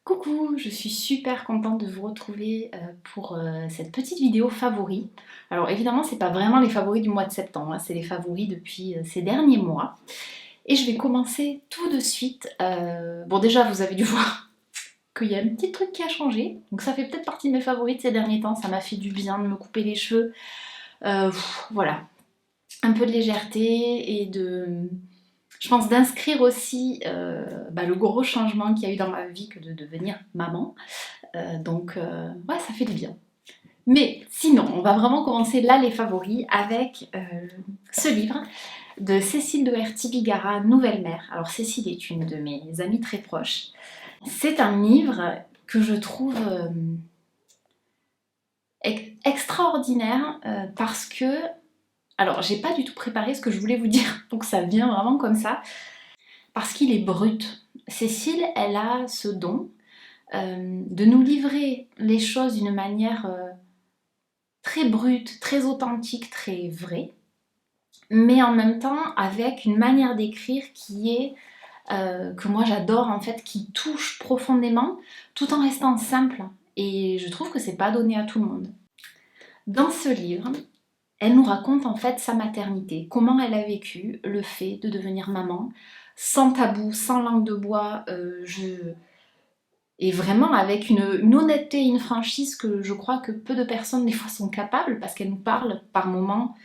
Coucou, je suis super contente de vous retrouver pour cette petite vidéo favoris. Alors évidemment, c'est pas vraiment les favoris du mois de septembre, hein, c'est les favoris depuis ces derniers mois. Et je vais commencer tout de suite. Bon déjà, vous avez dû voir qu'il y a un petit truc qui a changé. Donc ça fait peut-être partie de mes favoris de ces derniers temps. Ça m'a fait du bien de me couper les cheveux. Voilà, un peu de légèreté et de... Je pense d'inscrire aussi le gros changement qu'il y a eu dans ma vie que de devenir maman. Ouais, ça fait du bien. Mais sinon, on va vraiment commencer là les favoris avec ce livre de Cécile de Herty-Bigara, Nouvelle mère. Alors Cécile est une de mes amies très proches. C'est un livre que je trouve extraordinaire parce que... Alors, j'ai pas du tout préparé ce que je voulais vous dire, donc ça vient vraiment comme ça. Parce qu'il est brut. Cécile, elle a ce don de nous livrer les choses d'une manière très brute, très authentique, très vraie, mais en même temps avec une manière d'écrire qui est que moi j'adore en fait, qui touche profondément, tout en restant simple. Et je trouve que c'est pas donné à tout le monde. Dans ce livre, elle nous raconte en fait sa maternité, comment elle a vécu le fait de devenir maman, sans tabou, sans langue de bois, et vraiment avec une honnêteté et une franchise que je crois que peu de personnes des fois sont capables, parce qu'elle nous parle par moments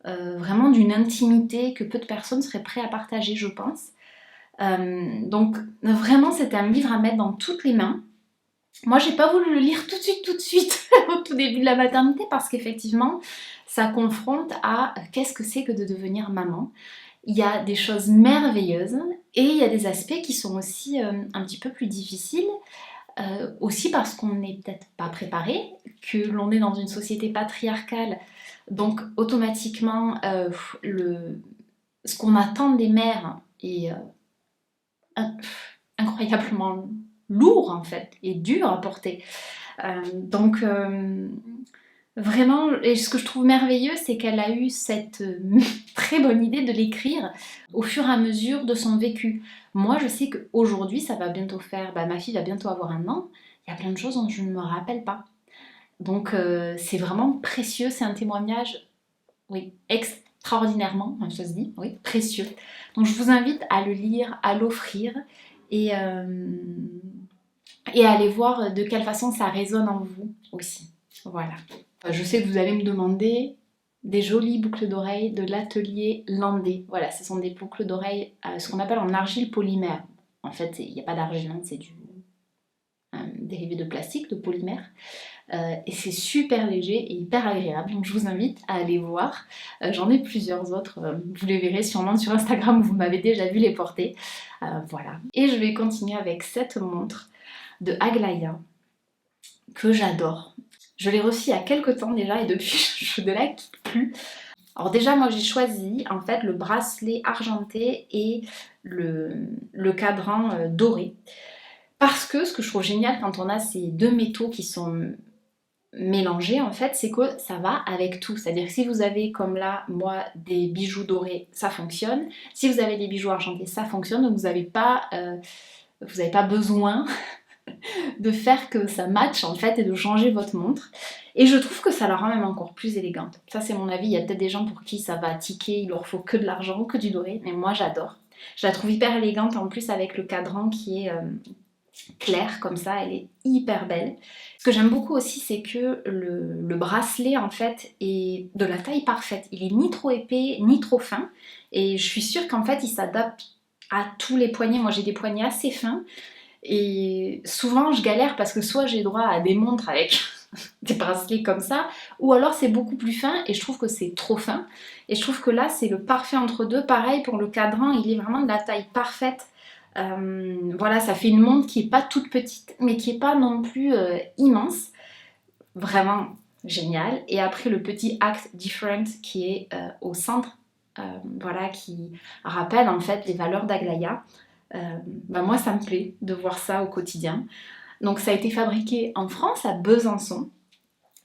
vraiment d'une intimité que peu de personnes seraient prêtes à partager, je pense. Donc vraiment c'était un livre à mettre dans toutes les mains. Moi j'ai pas voulu le lire tout de suite, au tout début de la maternité, parce qu'effectivement ça confronte à qu'est-ce que c'est que de devenir maman. Il y a des choses merveilleuses et il y a des aspects qui sont aussi un petit peu plus difficiles. Aussi parce qu'on n'est peut-être pas préparé, que l'on est dans une société patriarcale, donc automatiquement ce qu'on attend des mères est incroyablement lourd en fait, et dur à porter. Vraiment, et ce que je trouve merveilleux, c'est qu'elle a eu cette très bonne idée de l'écrire au fur et à mesure de son vécu. Moi, je sais qu'aujourd'hui, ça va bientôt faire... ma fille va bientôt avoir 1 an. Il y a plein de choses dont je ne me rappelle pas. Donc, c'est vraiment précieux. C'est un témoignage, oui, extraordinairement, ça se dit, oui, précieux. Donc, je vous invite à le lire, à l'offrir et, euh, et à aller voir de quelle façon ça résonne en vous aussi. Voilà. Je sais que vous allez me demander des jolies boucles d'oreilles de l'atelier Landé. Voilà, ce sont des boucles d'oreilles, ce qu'on appelle en argile polymère. En fait, il n'y a pas d'argile, hein, c'est un dérivé de plastique, de polymère. Et c'est super léger et hyper agréable. Donc je vous invite à aller voir. J'en ai plusieurs autres. Vous les verrez sûrement sur Instagram, vous m'avez déjà vu les porter. Voilà. Et je vais continuer avec cette montre de Aglaïa que j'adore. Je l'ai reçue il y a quelques temps déjà et depuis je ne la quitte plus. Alors déjà moi j'ai choisi en fait le bracelet argenté et le cadran doré. Parce que ce que je trouve génial quand on a ces deux métaux qui sont mélangés en fait, c'est que ça va avec tout. C'est-à-dire que si vous avez comme là, moi, des bijoux dorés, ça fonctionne. Si vous avez des bijoux argentés, ça fonctionne. Donc vous n'avez pas besoin de faire que ça matche en fait et de changer votre montre. Et je trouve que ça la rend même encore plus élégante. Ça c'est mon avis, il y a peut-être des gens pour qui ça va tiquer, il leur faut que de l'argent ou que du doré, mais moi j'adore. Je la trouve hyper élégante en plus avec le cadran qui est clair comme ça, elle est hyper belle. Ce que j'aime beaucoup aussi c'est que le bracelet en fait est de la taille parfaite. Il est ni trop épais ni trop fin et je suis sûre qu'en fait il s'adapte à tous les poignets. Moi j'ai des poignets assez fins. Et souvent, je galère parce que soit j'ai droit à des montres avec des bracelets comme ça, ou alors c'est beaucoup plus fin et je trouve que c'est trop fin. Et je trouve que là, c'est le parfait entre deux. Pareil pour le cadran, il est vraiment de la taille parfaite. Voilà, ça fait une montre qui est pas toute petite, mais qui est pas non plus immense. Vraiment génial. Et après, le petit Act Different qui est au centre, voilà, qui rappelle en fait les valeurs d'Aglaya. Moi ça me plaît de voir ça au quotidien. Donc ça a été fabriqué en France, à Besançon.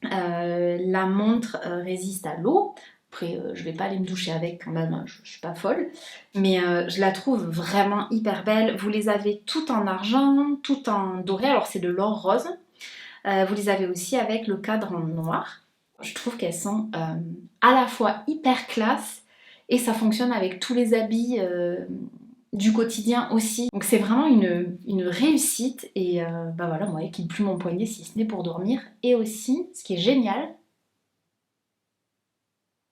La montre résiste à l'eau, Après, je vais pas aller me doucher avec quand même, hein, je suis pas folle. Mais je la trouve vraiment hyper belle. Vous les avez tout en argent, tout en doré. Alors c'est de l'or rose. Vous les avez aussi avec le cadre en noir. Je trouve qu'elles sont à la fois hyper classe et ça fonctionne avec tous les habits du quotidien aussi. Donc c'est vraiment une réussite et bah voilà, moi, elle quitte plus mon poignet si ce n'est pour dormir. Et aussi, ce qui est génial,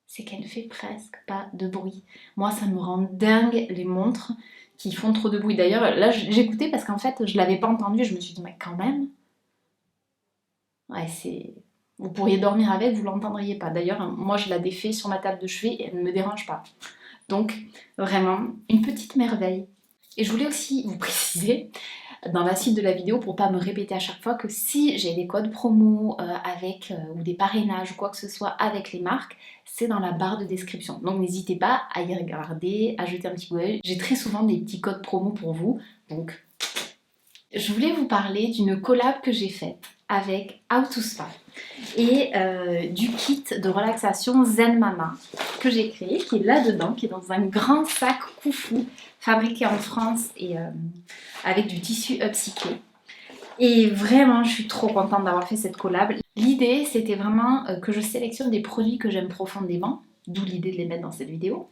c'est qu'elle ne fait presque pas de bruit. Moi, ça me rend dingue les montres qui font trop de bruit. D'ailleurs, là, j'écoutais parce qu'en fait, je l'avais pas entendu. Je me suis dit, mais quand même, ouais, c'est... Vous pourriez dormir avec, vous l'entendriez pas. D'ailleurs, moi, je la défais sur ma table de chevet et elle ne me dérange pas. Donc, vraiment, une petite merveille. Et je voulais aussi vous préciser dans la suite de la vidéo pour pas me répéter à chaque fois que si j'ai des codes promo ou des parrainages ou quoi que ce soit avec les marques, c'est dans la barre de description. Donc n'hésitez pas à y regarder, à jeter un petit coup d'œil. J'ai très souvent des petits codes promo pour vous. Donc je voulais vous parler d'une collab que j'ai faite avec How to Spa et du kit de relaxation Zen Mama que j'ai créé, qui est là-dedans, qui est dans un grand sac Koufou fabriqué en France et avec du tissu upcyclé. Et vraiment, je suis trop contente d'avoir fait cette collab. L'idée, c'était vraiment que je sélectionne des produits que j'aime profondément, d'où l'idée de les mettre dans cette vidéo,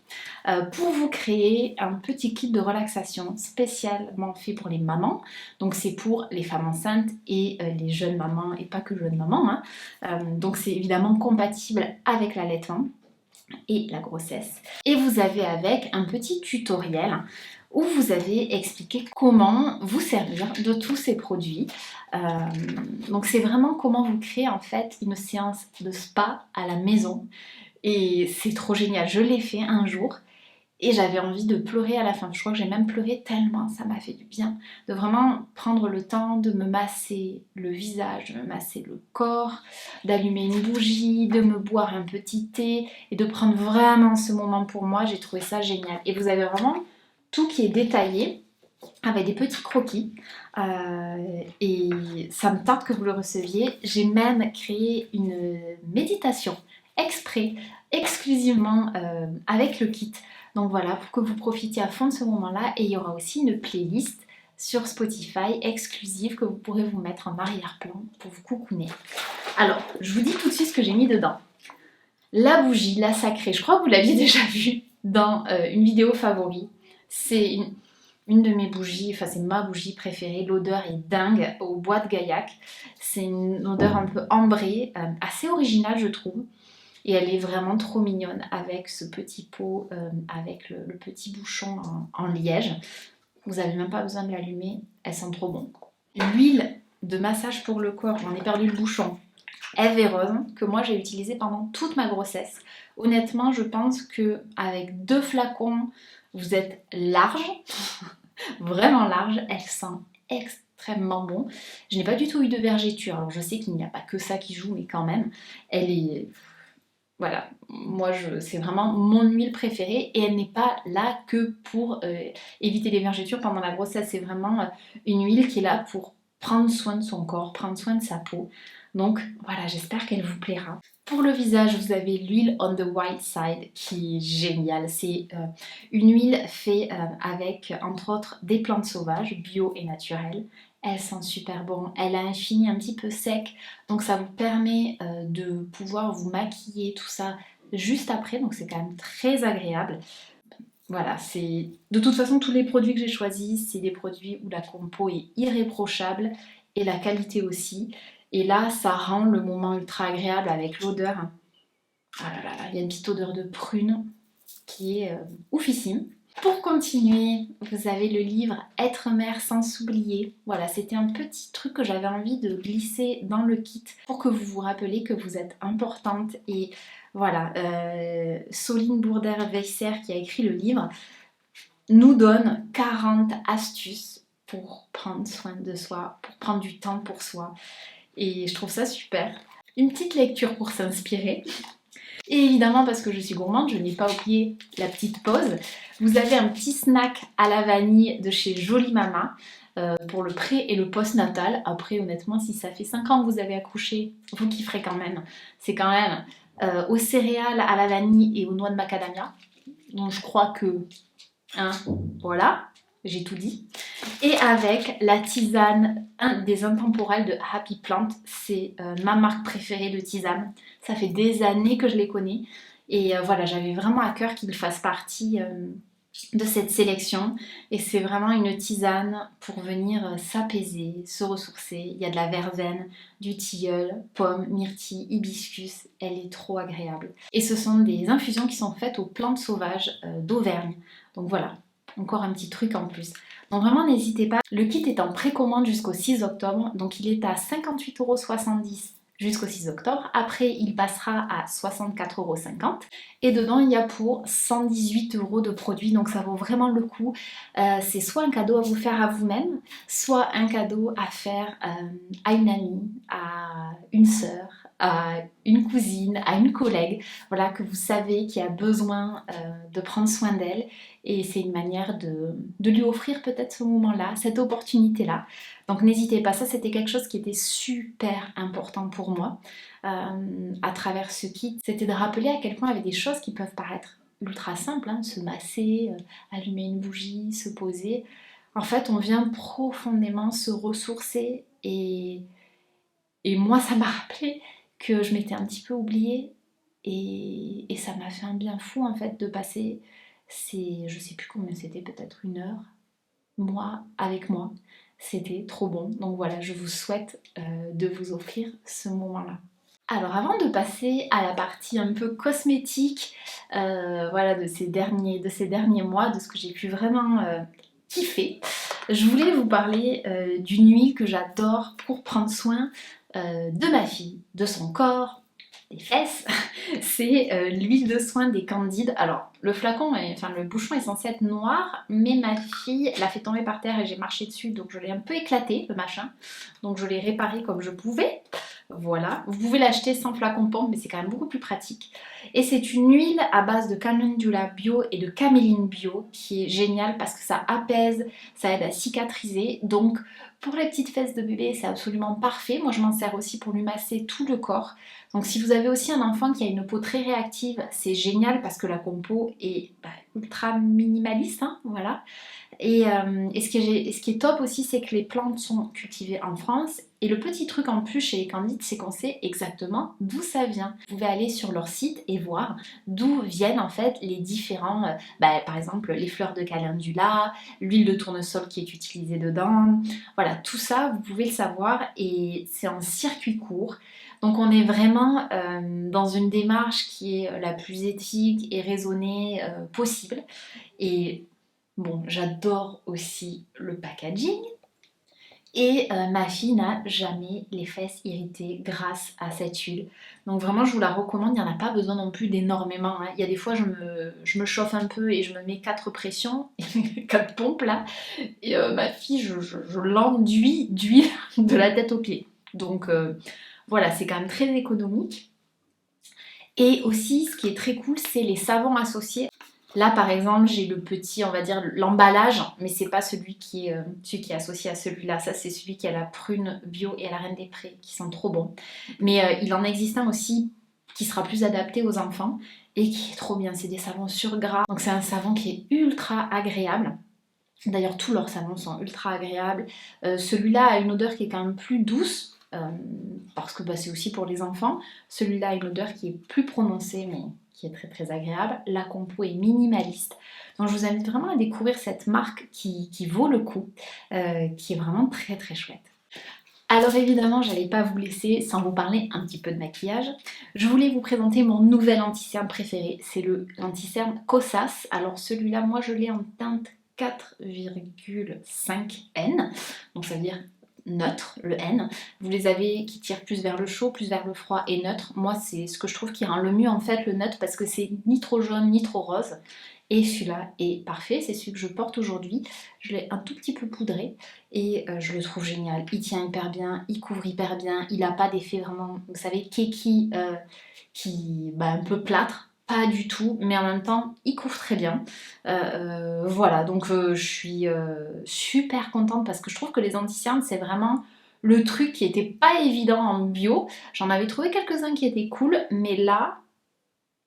pour vous créer un petit kit de relaxation spécialement fait pour les mamans. Donc c'est pour les femmes enceintes et les jeunes mamans, et pas que jeunes mamans, hein. Donc c'est évidemment compatible avec l'allaitement et la grossesse. Et vous avez avec un petit tutoriel où vous avez expliqué comment vous servir de tous ces produits. Donc c'est vraiment comment vous créer en fait une séance de spa à la maison. Et c'est trop génial, je l'ai fait un jour et j'avais envie de pleurer à la fin. Je crois que j'ai même pleuré tellement ça m'a fait du bien. De vraiment prendre le temps de me masser le visage, de me masser le corps, d'allumer une bougie, de me boire un petit thé et de prendre vraiment ce moment pour moi. J'ai trouvé ça génial. Et vous avez vraiment tout qui est détaillé avec des petits croquis et ça me tente que vous le receviez. J'ai même créé une méditation exprès, exclusivement avec le kit. Donc voilà, pour que vous profitiez à fond de ce moment-là. Et il y aura aussi une playlist sur Spotify exclusive que vous pourrez vous mettre en arrière-plan pour vous coucouner. Alors, je vous dis tout de suite ce que j'ai mis dedans. La bougie, la sacrée, je crois que vous l'aviez déjà vue dans une vidéo favori. C'est une de mes bougies, enfin c'est ma bougie préférée, l'odeur est dingue, au bois de gaillac. C'est une odeur un peu ambrée, assez originale je trouve. Et elle est vraiment trop mignonne avec ce petit pot, avec le petit bouchon en liège. Vous n'avez même pas besoin de l'allumer, elle sent trop bon. L'huile de massage pour le corps, j'en ai perdu le bouchon, Eve Rose, que moi j'ai utilisée pendant toute ma grossesse. Honnêtement, je pense qu'avec 2 flacons, vous êtes large, vraiment large, elle sent extrêmement bon. Je n'ai pas du tout eu de vergéture, alors je sais qu'il n'y a pas que ça qui joue, mais quand même, elle est... Voilà, moi c'est vraiment mon huile préférée et elle n'est pas là que pour éviter les vergetures pendant la grossesse. C'est vraiment une huile qui est là pour prendre soin de son corps, prendre soin de sa peau. Donc voilà, j'espère qu'elle vous plaira. Pour le visage, vous avez l'huile On the Wild Side qui est géniale. C'est une huile faite avec entre autres des plantes sauvages, bio et naturelles. Elle sent super bon, elle a un fini un petit peu sec, donc ça vous permet de pouvoir vous maquiller tout ça juste après, donc c'est quand même très agréable. Voilà, c'est de toute façon tous les produits que j'ai choisis, c'est des produits où la compo est irréprochable et la qualité aussi. Et là, ça rend le moment ultra agréable avec l'odeur. Ah là là, il y a une petite odeur de prune qui est oufissime. Pour continuer, vous avez le livre Être mère sans s'oublier. Voilà, c'était un petit truc que j'avais envie de glisser dans le kit pour que vous vous rappeliez que vous êtes importante. Et voilà, Soline Bourder-Weisser qui a écrit le livre nous donne 40 astuces pour prendre soin de soi, pour prendre du temps pour soi. Et je trouve ça super. Une petite lecture pour s'inspirer. Et évidemment, parce que je suis gourmande, je n'ai pas oublié la petite pause. Vous avez un petit snack à la vanille de chez Jolie Mama pour le pré et le post-natal. Après, honnêtement, si ça fait 5 ans que vous avez accouché, vous kifferez quand même. C'est quand même aux céréales, à la vanille et aux noix de macadamia. Donc je crois que, hein, voilà, j'ai tout dit. Et avec la tisane des intemporels de Happy Plant. C'est ma marque préférée de tisane. Ça fait des années que je les connais. Et voilà, j'avais vraiment à cœur qu'ils fassent partie de cette sélection. Et c'est vraiment une tisane pour venir s'apaiser, se ressourcer. Il y a de la verveine, du tilleul, pomme, myrtille, hibiscus. Elle est trop agréable. Et ce sont des infusions qui sont faites aux plantes sauvages d'Auvergne. Donc voilà, encore un petit truc en plus. Donc vraiment n'hésitez pas. Le kit est en précommande jusqu'au 6 octobre. Donc il est à 58,70 € jusqu'au 6 octobre. Après, il passera à 64,50 €. Et dedans, il y a pour 118 € de produits. Donc ça vaut vraiment le coup. C'est soit un cadeau à vous faire à vous-même, soit un cadeau à faire à une amie, à une sœur, à une cousine, à une collègue, voilà, que vous savez qui a besoin de prendre soin d'elle. Et c'est une manière de lui offrir peut-être ce moment-là, cette opportunité-là. Donc n'hésitez pas, ça c'était quelque chose qui était super important pour moi à travers ce kit. C'était de rappeler à quel point il y avait des choses qui peuvent paraître ultra simples, hein, se masser, allumer une bougie, se poser. En fait, on vient profondément se ressourcer et moi ça m'a rappelé que je m'étais un petit peu oubliée et ça m'a fait un bien fou en fait de passer je sais plus combien c'était, peut-être 1 heure, moi avec moi. C'était trop bon. Donc voilà, je vous souhaite de vous offrir ce moment-là. Alors avant de passer à la partie un peu cosmétique, voilà, de ces derniers mois, de ce que j'ai pu vraiment kiffer, je voulais vous parler d'une huile que j'adore pour prendre soin de ma fille, de son corps, des fesses. C'est l'huile de soin des Candides. Alors le le bouchon est censé être noir, mais ma fille l'a fait tomber par terre et j'ai marché dessus, donc je l'ai un peu éclaté le machin. Donc je l'ai réparé comme je pouvais. Voilà, vous pouvez l'acheter sans flacon pompe, mais c'est quand même beaucoup plus pratique. Et c'est une huile à base de calendula bio et de caméline bio qui est géniale parce que ça apaise, ça aide à cicatriser. Donc pour les petites fesses de bébé, c'est absolument parfait. Moi je m'en sers aussi pour lui masser tout le corps. Donc si vous avez aussi un enfant qui a une peau très réactive, c'est génial parce que la compo est ultra minimaliste, hein, voilà. Et ce qui est top aussi, c'est que les plantes sont cultivées en France. Et le petit truc en plus chez les Candides, c'est qu'on sait exactement d'où ça vient. Vous pouvez aller sur leur site et voir d'où viennent en fait les différents, par exemple les fleurs de calendula, l'huile de tournesol qui est utilisée dedans. Voilà, tout ça, vous pouvez le savoir et c'est en circuit court. Donc on est vraiment dans une démarche qui est la plus éthique et raisonnée possible. Et bon, j'adore aussi le packaging. Et ma fille n'a jamais les fesses irritées grâce à cette huile. Donc vraiment, je vous la recommande. Il n'y en a pas besoin non plus d'énormément, hein. Il y a des fois, je me chauffe un peu et je me mets 4 pressions, 4 pompes là. Et ma fille, je l'enduis d'huile de la tête aux pieds. Donc voilà, c'est quand même très économique. Et aussi, ce qui est très cool, c'est les savons associés. Là, par exemple, j'ai le petit, on va dire, l'emballage, mais c'est pas celui qui est associé à celui-là. Ça, c'est celui qui a la prune bio et à la reine des prés, qui sont trop bons. Mais il en existe un aussi qui sera plus adapté aux enfants et qui est trop bien. C'est des savons sur gras. Donc c'est un savon qui est ultra agréable. D'ailleurs, tous leurs savons sont ultra agréables. Celui-là a une odeur qui est quand même plus douce, parce que c'est aussi pour les enfants. Celui-là a une odeur qui est plus prononcée, mais qui est très très agréable. La compo est minimaliste. Donc je vous invite vraiment à découvrir cette marque qui vaut le coup, qui est vraiment très très chouette. Alors évidemment, j'allais pas vous laisser sans vous parler un petit peu de maquillage. Je voulais vous présenter mon nouvel anti-cerne préféré. C'est le l'anti-cerne Kosas. Alors celui-là, moi je l'ai en teinte 4,5 N. Donc ça veut dire neutre, le N. Vous les avez qui tirent plus vers le chaud, plus vers le froid et neutre. Moi, c'est ce que je trouve qui rend le mieux en fait le neutre parce que c'est ni trop jaune ni trop rose. Et celui-là est parfait, c'est celui que je porte aujourd'hui. Je l'ai un tout petit peu poudré et je le trouve génial. Il tient hyper bien, il couvre hyper bien, il n'a pas d'effet vraiment, vous savez, keki un peu plâtre. Pas du tout, mais en même temps, il couvre très bien. Voilà, donc je suis super contente parce que je trouve que les anti-cernes, c'est vraiment le truc qui était pas évident en bio. J'en avais trouvé quelques-uns qui étaient cool, mais là,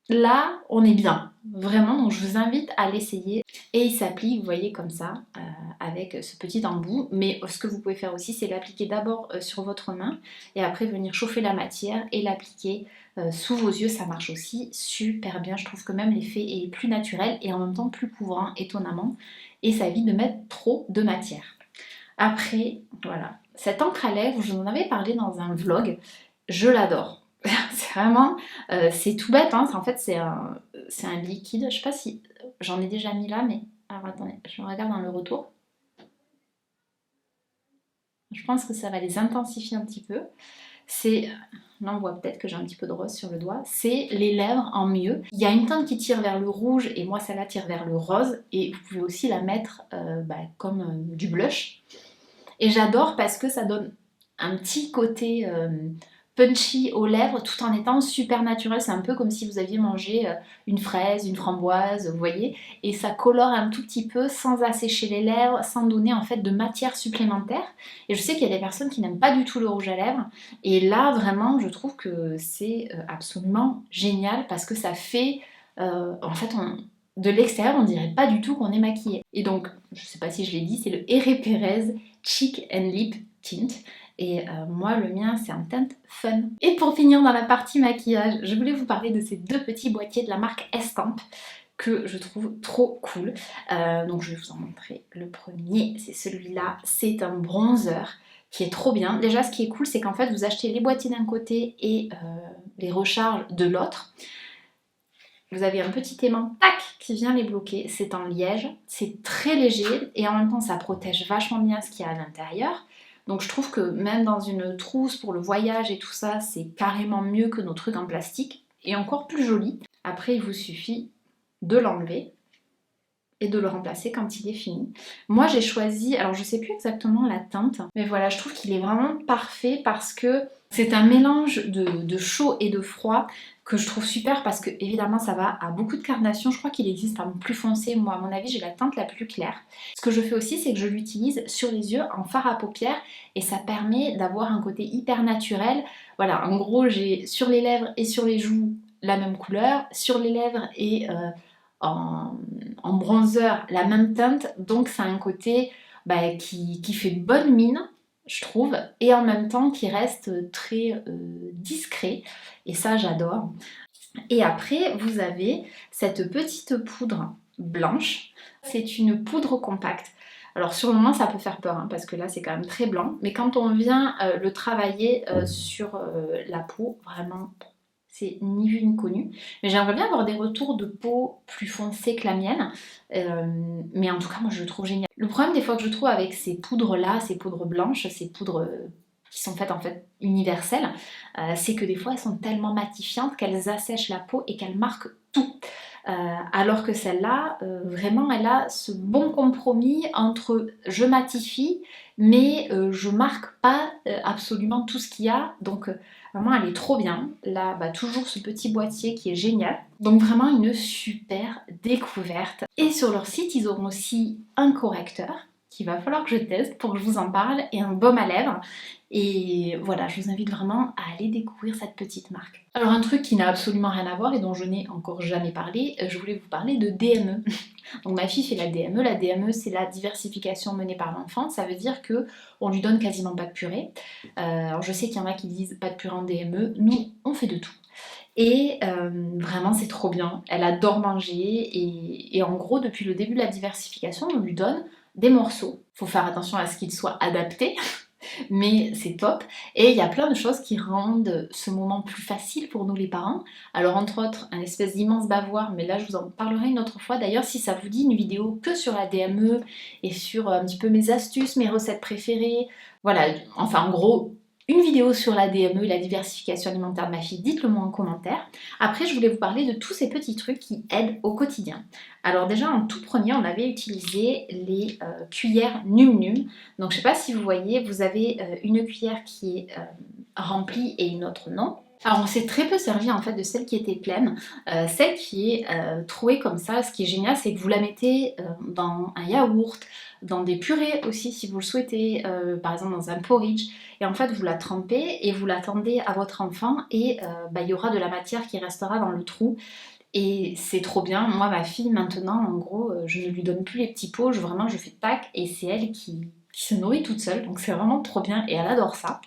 là, on est bien, vraiment, donc je vous invite à l'essayer. Et il s'applique, vous voyez, comme ça, avec ce petit embout. Mais ce que vous pouvez faire aussi, c'est l'appliquer d'abord sur votre main et après venir chauffer la matière et l'appliquer sous vos yeux. Ça marche aussi super bien. Je trouve que même l'effet est plus naturel et en même temps plus couvrant, étonnamment. Et ça évite de mettre trop de matière. Après, voilà, cette encre à lèvres, je vous en avais parlé dans un vlog, je l'adore. C'est vraiment, c'est tout bête, hein. En fait c'est un liquide, je sais pas si j'en ai déjà mis là, mais alors attendez, je regarde dans le retour. Je pense que ça va les intensifier un petit peu. C'est, là on voit peut-être que j'ai un petit peu de rose sur le doigt, c'est les lèvres en mieux. Il y a une teinte qui tire vers le rouge et moi celle-là tire vers le rose et vous pouvez aussi la mettre comme du blush. Et j'adore parce que ça donne un petit côté punchy aux lèvres tout en étant super naturel. C'est un peu comme si vous aviez mangé une fraise, une framboise, vous voyez. Et ça colore un tout petit peu sans assécher les lèvres, sans donner en fait de matière supplémentaire. Et je sais qu'il y a des personnes qui n'aiment pas du tout le rouge à lèvres. Et là, vraiment, je trouve que c'est absolument génial parce que ça fait... en fait, de l'extérieur, on dirait pas du tout qu'on est maquillé. Et donc, je sais pas si je l'ai dit, c'est le Herré Perez Cheek and Lip Tint. Et moi, le mien, c'est un teint fun. Et pour finir dans la partie maquillage, je voulais vous parler de ces deux petits boîtiers de la marque Estamp que je trouve trop cool. Donc je vais vous en montrer le premier, c'est celui-là. C'est un bronzer qui est trop bien. Déjà, ce qui est cool, c'est qu'en fait, vous achetez les boîtiers d'un côté et les recharges de l'autre. Vous avez un petit aimant, tac, qui vient les bloquer. C'est en liège, c'est très léger et en même temps ça protège vachement bien ce qu'il y a à l'intérieur. Donc je trouve que même dans une trousse pour le voyage et tout ça, c'est carrément mieux que nos trucs en plastique et encore plus joli. Après, il vous suffit de l'enlever et de le remplacer quand il est fini. Moi j'ai choisi, alors je sais plus exactement la teinte, mais voilà, je trouve qu'il est vraiment parfait parce que c'est un mélange de chaud et de froid que je trouve super parce que évidemment ça va à beaucoup de carnations. Je crois qu'il existe un plus foncé, moi à mon avis j'ai la teinte la plus claire. Ce que je fais aussi, c'est que je l'utilise sur les yeux en fard à paupières et ça permet d'avoir un côté hyper naturel. Voilà, en gros j'ai sur les lèvres et sur les joues la même couleur, sur les lèvres et en bronzer la même teinte, donc ça a un côté qui fait bonne mine, je trouve, et en même temps qui reste très discret, et ça j'adore. Et après vous avez cette petite poudre blanche, c'est une poudre compacte. Alors sur le moment ça peut faire peur hein, parce que là c'est quand même très blanc, mais quand on vient le travailler sur la peau, vraiment c'est ni vu ni connu. Mais j'aimerais bien avoir des retours de peau plus foncés que la mienne. Mais en tout cas, moi je le trouve génial. Le problème des fois que je trouve avec ces poudres-là, ces poudres blanches, ces poudres qui sont faites en fait universelles, c'est que des fois elles sont tellement matifiantes qu'elles assèchent la peau et qu'elles marquent tout. Alors que celle-là, vraiment, elle a ce bon compromis entre je matifie, mais je marque pas absolument tout ce qu'il y a. Donc vraiment, elle est trop bien. Là, toujours ce petit boîtier qui est génial. Donc vraiment une super découverte. Et sur leur site, ils auront aussi un correcteur qu'il va falloir que je teste pour que je vous en parle et un baume à lèvres. Et voilà, je vous invite vraiment à aller découvrir cette petite marque. Alors un truc qui n'a absolument rien à voir et dont je n'ai encore jamais parlé, je voulais vous parler de DME. Donc ma fille fait la DME. La DME, c'est la diversification menée par l'enfant. Ça veut dire que on lui donne quasiment pas de purée. Alors je sais qu'il y en a qui disent pas de purée en DME. Nous, on fait de tout. Et vraiment c'est trop bien, elle adore manger et en gros depuis le début de la diversification on lui donne des morceaux. Faut faire attention à ce qu'ils soient adaptés, mais c'est top. Et il y a plein de choses qui rendent ce moment plus facile pour nous les parents. Alors entre autres, un espèce d'immense bavoir, mais là je vous en parlerai une autre fois. D'ailleurs si ça vous dit une vidéo que sur la DME et sur un petit peu mes astuces, mes recettes préférées, voilà, enfin en gros une vidéo sur la DME et la diversification alimentaire de ma fille, dites-le moi en commentaire. Après, je voulais vous parler de tous ces petits trucs qui aident au quotidien. Alors déjà, en tout premier, on avait utilisé les cuillères Num Num. Donc je ne sais pas si vous voyez, vous avez une cuillère qui est remplie et une autre non. Alors on s'est très peu servi en fait de celle qui était pleine, celle qui est trouée comme ça. Ce qui est génial, c'est que vous la mettez dans un yaourt, dans des purées aussi si vous le souhaitez, par exemple dans un porridge, et en fait vous la trempez et vous la tendez à votre enfant et il y aura de la matière qui restera dans le trou. Et c'est trop bien. Moi, ma fille, maintenant, en gros, je ne lui donne plus les petits pots, vraiment, je fais tac, et c'est elle qui se nourrit toute seule. Donc c'est vraiment trop bien, et elle adore ça.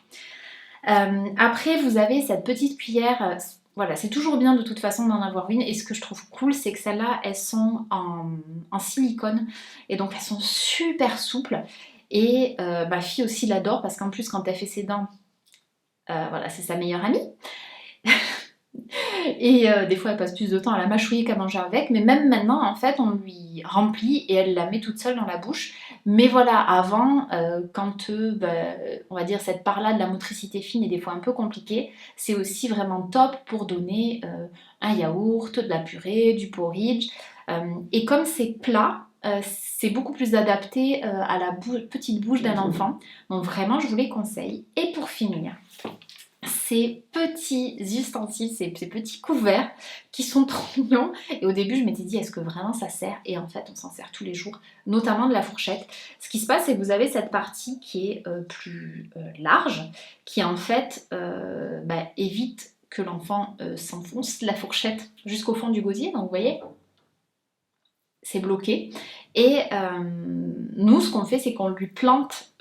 Après, vous avez cette petite cuillère. Voilà, c'est toujours bien de toute façon d'en avoir une. Et ce que je trouve cool, c'est que celles-là, elles sont en silicone. Et donc, elles sont super souples. Et ma fille aussi l'adore parce qu'en plus, quand elle fait ses dents, voilà, c'est sa meilleure amie. Et des fois, elle passe plus de temps à la mâchouiller qu'à manger avec. Mais même maintenant, en fait, on lui remplit et elle la met toute seule dans la bouche. Mais voilà, avant, quand on va dire cette part-là de la motricité fine est des fois un peu compliquée, c'est aussi vraiment top pour donner un yaourt, de la purée, du porridge. Et comme c'est plat, c'est beaucoup plus adapté à la petite bouche d'un enfant. Donc vraiment, je vous les conseille. Et pour finir, ces petits ustensiles, ces petits couverts qui sont trop mignons. Et au début, je m'étais dit, est-ce que vraiment ça sert? Et en fait, on s'en sert tous les jours, notamment de la fourchette. Ce qui se passe, c'est que vous avez cette partie qui est plus large, qui en fait évite que l'enfant s'enfonce la fourchette jusqu'au fond du gosier. Donc vous voyez, c'est bloqué. Et nous, ce qu'on fait, c'est qu'on lui plante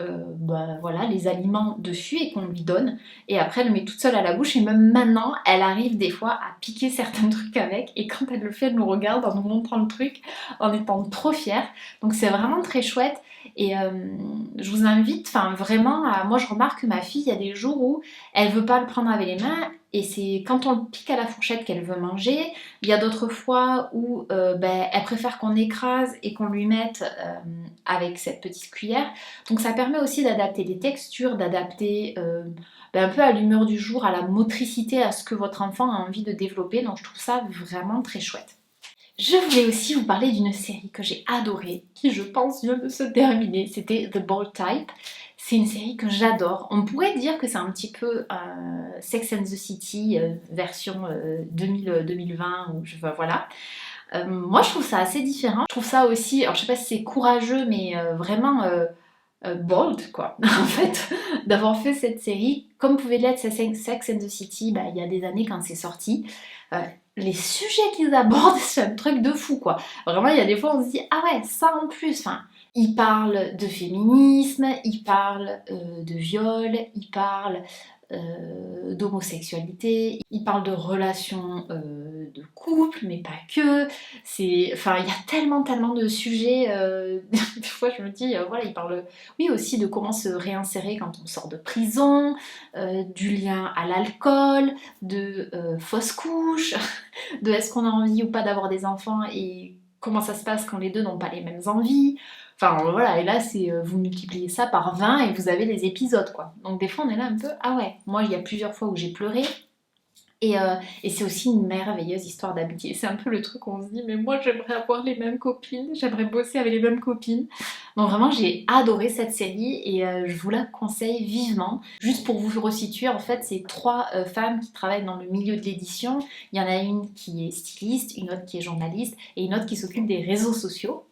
voilà, les aliments dessus et qu'on lui donne. Et après, elle le met toute seule à la bouche. Et même maintenant, elle arrive des fois à piquer certains trucs avec. Et quand elle le fait, elle nous regarde en nous montrant le truc, en étant trop fière. Donc c'est vraiment très chouette. Et je vous invite vraiment à... Moi, je remarque que ma fille, il y a des jours où elle veut pas le prendre avec les mains. Et c'est quand on le pique à la fourchette qu'elle veut manger. Il y a d'autres fois où elle préfère qu'on écrase et qu'on lui mette avec cette petite cuillère. Donc ça permet aussi d'adapter les textures, d'adapter un peu à l'humeur du jour, à la motricité, à ce que votre enfant a envie de développer. Donc je trouve ça vraiment très chouette. Je voulais aussi vous parler d'une série que j'ai adorée, qui je pense vient de se terminer. C'était The Bold Type. C'est une série que j'adore. On pourrait dire que c'est un petit peu Sex and the City version 2020 ou voilà. Moi, je trouve ça assez différent. Je trouve ça aussi, alors je sais pas si c'est courageux, mais vraiment bold, quoi, en fait, d'avoir fait cette série. Comme pouvait l'être Sex and the City, il y a des années quand c'est sorti. Les sujets qu'ils abordent, c'est un truc de fou, quoi. Vraiment, il y a des fois, on se dit, ah ouais, ça en plus, ils parlent de féminisme, ils parlent de viol, ils parlent d'homosexualité, ils parlent de relations de couple, mais pas que. Il y a tellement de sujets. Des fois, je me dis, voilà, ils parlent, oui, aussi de comment se réinsérer quand on sort de prison, du lien à l'alcool, de fausses couches, de est-ce qu'on a envie ou pas d'avoir des enfants et comment ça se passe quand les deux n'ont pas les mêmes envies. Enfin voilà, et là c'est vous multipliez ça par 20 et vous avez les épisodes quoi. Donc des fois on est là un peu, ah ouais, moi il y a plusieurs fois où j'ai pleuré. Et c'est aussi une merveilleuse histoire d'amitié. C'est un peu le truc où on se dit, mais moi j'aimerais avoir les mêmes copines, j'aimerais bosser avec les mêmes copines. Donc vraiment j'ai adoré cette série et je vous la conseille vivement. Juste pour vous resituer, en fait c'est trois femmes qui travaillent dans le milieu de l'édition. Il y en a une qui est styliste, une autre qui est journaliste et une autre qui s'occupe des réseaux sociaux.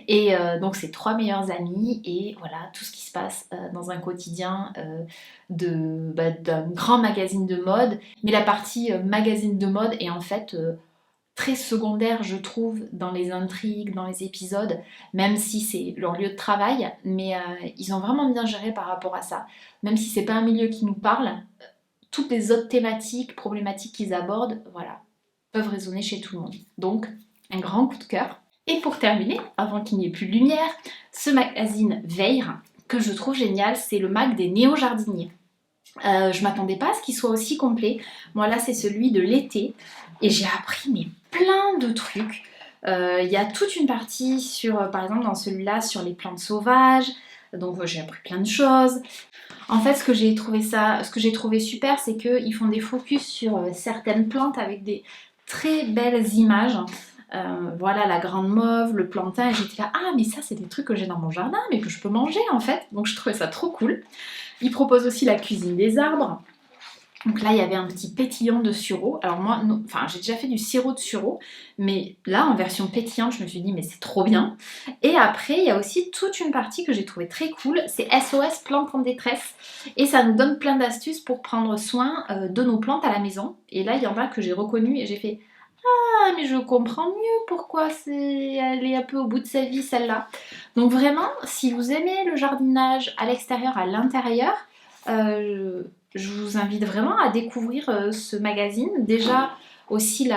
Et donc c'est trois meilleures amies et voilà tout ce qui se passe dans un quotidien d'un grand magazine de mode. Mais la partie magazine de mode est en fait très secondaire, je trouve, dans les intrigues, dans les épisodes, même si c'est leur lieu de travail. Mais ils ont vraiment bien géré par rapport à ça. Même si c'est pas un milieu qui nous parle, toutes les autres thématiques, problématiques qu'ils abordent, voilà, peuvent résonner chez tout le monde. Donc, un grand coup de cœur. Et pour terminer, avant qu'il n'y ait plus de lumière, ce magazine Veille, que je trouve génial, c'est le mag des néo-jardiniers. Je m'attendais pas à ce qu'il soit aussi complet. Moi là c'est celui de l'été et j'ai appris plein de trucs. Il y a toute une partie sur, par exemple dans celui-là, sur les plantes sauvages. Donc j'ai appris plein de choses. En fait ce que j'ai trouvé super, c'est qu'ils font des focus sur certaines plantes avec des très belles images. Voilà la grande mauve, le plantain, et j'étais là, ah mais ça c'est des trucs que j'ai dans mon jardin mais que je peux manger en fait, donc je trouvais ça trop cool. Ils proposent aussi la cuisine des arbres. Donc là il y avait un petit pétillant de sureau. Alors moi, j'ai déjà fait du sirop de sureau, mais là en version pétillante je me suis dit mais c'est trop bien. Et après il y a aussi toute une partie que j'ai trouvé très cool, c'est SOS plantes en détresse, et ça nous donne plein d'astuces pour prendre soin de nos plantes à la maison. Et là il y en a que j'ai reconnu et j'ai fait Ah, mais je comprends mieux pourquoi elle est un peu au bout de sa vie celle-là. Donc vraiment, si vous aimez le jardinage à l'extérieur, à l'intérieur, euh, je vous invite vraiment à découvrir ce magazine. Déjà, aussi,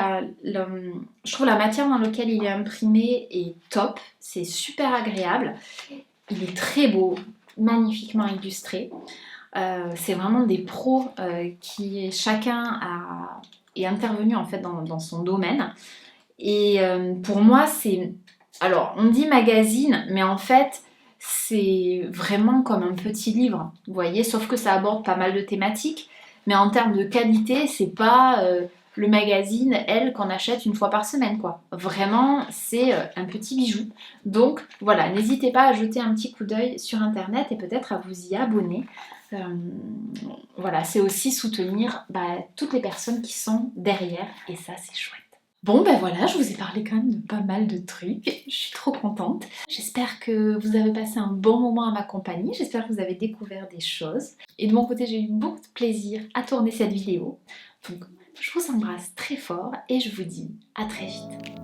je trouve la matière dans laquelle il est imprimé est top, c'est super agréable. Il est très beau, magnifiquement illustré. C'est vraiment des pros qui chacun est intervenu en fait dans son domaine. Et pour moi, c'est... Alors, on dit magazine, mais en fait, c'est vraiment comme un petit livre, vous voyez, sauf que ça aborde pas mal de thématiques. Mais en termes de qualité, c'est pas le magazine, elle, qu'on achète une fois par semaine, quoi. Vraiment, c'est un petit bijou. Donc, voilà, n'hésitez pas à jeter un petit coup d'œil sur Internet et peut-être à vous y abonner. Euh, voilà, c'est aussi soutenir toutes les personnes qui sont derrière, et ça, c'est chouette. Bon ben voilà, je vous ai parlé quand même de pas mal de trucs, je suis trop contente. J'espère que vous avez passé un bon moment à ma compagnie, j'espère que vous avez découvert des choses. Et de mon côté, j'ai eu beaucoup de plaisir à tourner cette vidéo. Donc je vous embrasse très fort et je vous dis à très vite.